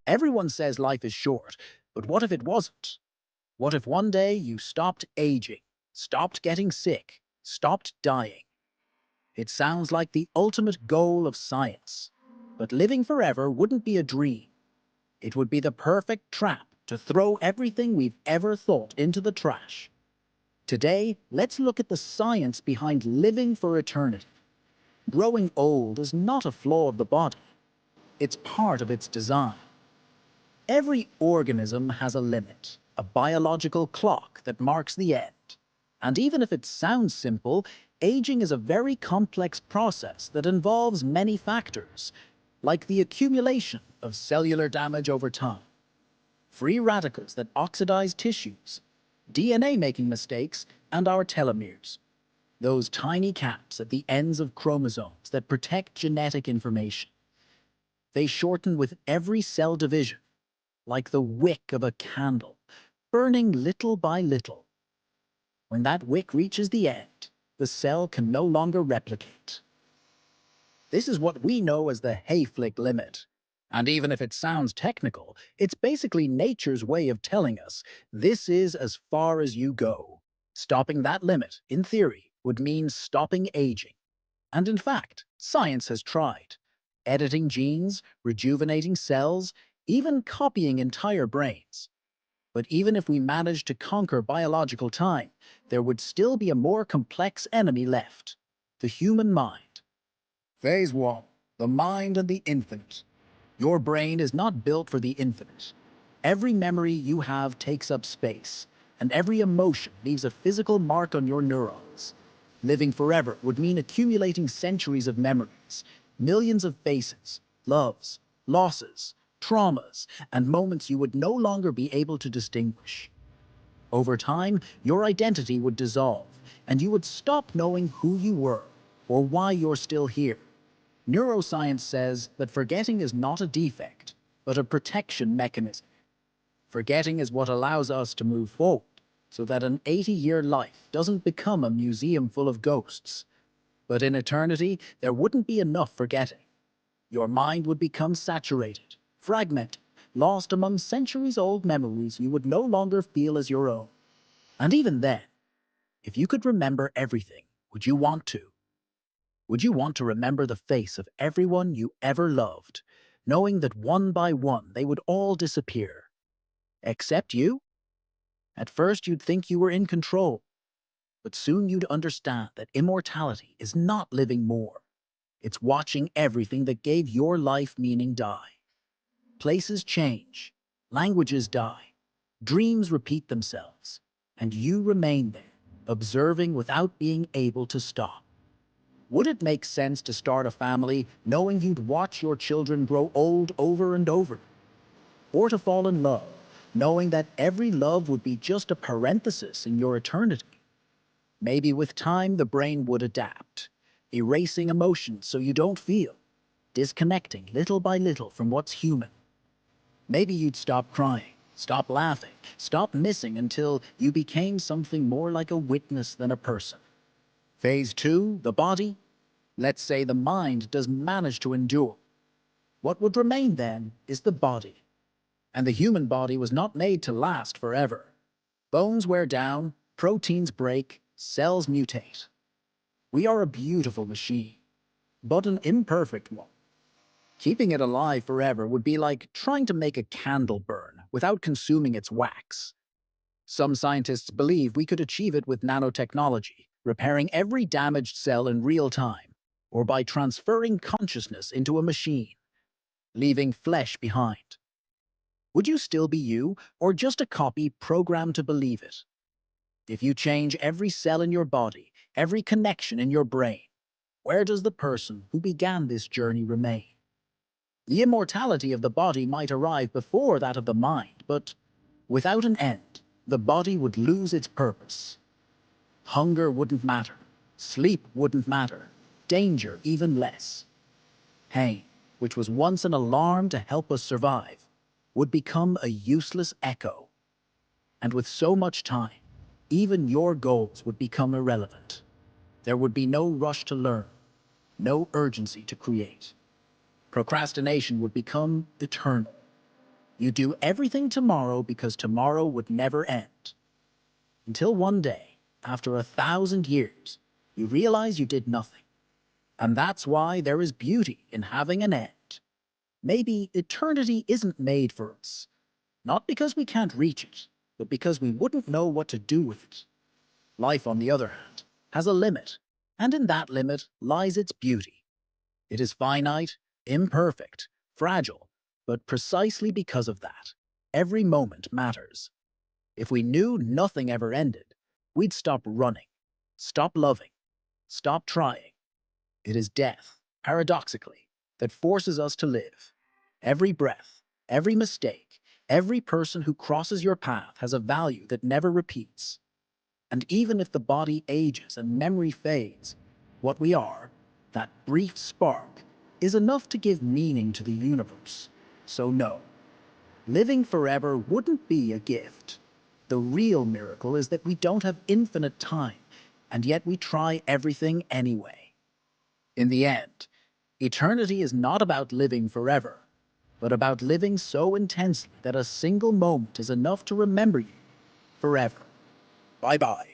Everyone says life is short, but what if it wasn't? What if one day you stopped aging, stopped getting sick, stopped dying? It sounds like the ultimate goal of science. But living forever wouldn't be a dream. It would be the perfect trap to throw everything we've ever thought into the trash. Today, let's look at the science behind living for eternity. Growing old is not a flaw of the body. It's part of its design. Every organism has a limit, a biological clock that marks the end. And even if it sounds simple, aging is a very complex process that involves many factors, like the accumulation of cellular damage over time, free radicals that oxidize tissues, DNA making mistakes, and our telomeres, those tiny caps at the ends of chromosomes that protect genetic information. They shorten with every cell division, like the wick of a candle, burning little by little. When that wick reaches the end, the cell can no longer replicate. This is what we know as the Hayflick limit. And even if it sounds technical, it's basically nature's way of telling us this is as far as you go. Stopping that limit, in theory, would mean stopping aging. And in fact, science has tried. Editing genes, rejuvenating cells, even copying entire brains. But even if we managed to conquer biological time, there would still be a more complex enemy left: the human mind. Phase 1. The mind and the infinite. Your brain is not built for the infinite. Every memory you have takes up space, and every emotion leaves a physical mark on your neurons. Living forever would mean accumulating centuries of memories, millions of faces, loves, losses, traumas, and moments you would no longer be able to distinguish. Over time, your identity would dissolve, and you would stop knowing who you were or why you're still here. Neuroscience says that forgetting is not a defect, but a protection mechanism. Forgetting is what allows us to move forward, so that an 80-year life doesn't become a museum full of ghosts. But in eternity, there wouldn't be enough forgetting. Your mind would become saturated, fragmented, lost among centuries-old memories you would no longer feel as your own. And even then, if you could remember everything, would you want to? Would you want to remember the face of everyone you ever loved, knowing that one by one they would all disappear? Except you? At first you'd think you were in control, but soon you'd understand that immortality is not living more. It's watching everything that gave your life meaning die. Places change, languages die, dreams repeat themselves, and you remain there, observing without being able to stop. Would it make sense to start a family knowing you'd watch your children grow old over and over? Or to fall in love, knowing that every love would be just a parenthesis in your eternity? Maybe with time the brain would adapt, erasing emotions so you don't feel, disconnecting little by little from what's human. Maybe you'd stop crying, stop laughing, stop missing until you became something more like a witness than a person. Phase 2, the body. Let's say the mind doesn't manage to endure. What would remain then is the body. And the human body was not made to last forever. Bones wear down, proteins break, cells mutate. We are a beautiful machine, but an imperfect one. Keeping it alive forever would be like trying to make a candle burn without consuming its wax. Some scientists believe we could achieve it with nanotechnology, repairing every damaged cell in real time, or by transferring consciousness into a machine, leaving flesh behind. Would you still be you, or just a copy programmed to believe it? If you change every cell in your body, every connection in your brain, where does the person who began this journey remain? The immortality of the body might arrive before that of the mind, but without an end, the body would lose its purpose. Hunger wouldn't matter, sleep wouldn't matter, danger even less. Pain, which was once an alarm to help us survive, would become a useless echo. And with so much time, even your goals would become irrelevant. There would be no rush to learn, no urgency to create. Procrastination would become eternal. You do everything tomorrow because tomorrow would never end. Until one day, after 1,000 years, you realize you did nothing. And that's why there is beauty in having an end. Maybe eternity isn't made for us, not because we can't reach it, but because we wouldn't know what to do with it. Life, on the other hand, has a limit, and in that limit lies its beauty. It is finite, imperfect, fragile, but precisely because of that, every moment matters. If we knew nothing ever ended, we'd stop running, stop loving, stop trying. It is death, paradoxically, that forces us to live. Every breath, every mistake, every person who crosses your path has a value that never repeats. And even if the body ages and memory fades, what we are, that brief spark, is enough to give meaning to the universe. So no, living forever wouldn't be a gift. The real miracle is that we don't have infinite time, and yet we try everything anyway. In the end, eternity is not about living forever, but about living so intensely that a single moment is enough to remember you forever. Bye-bye.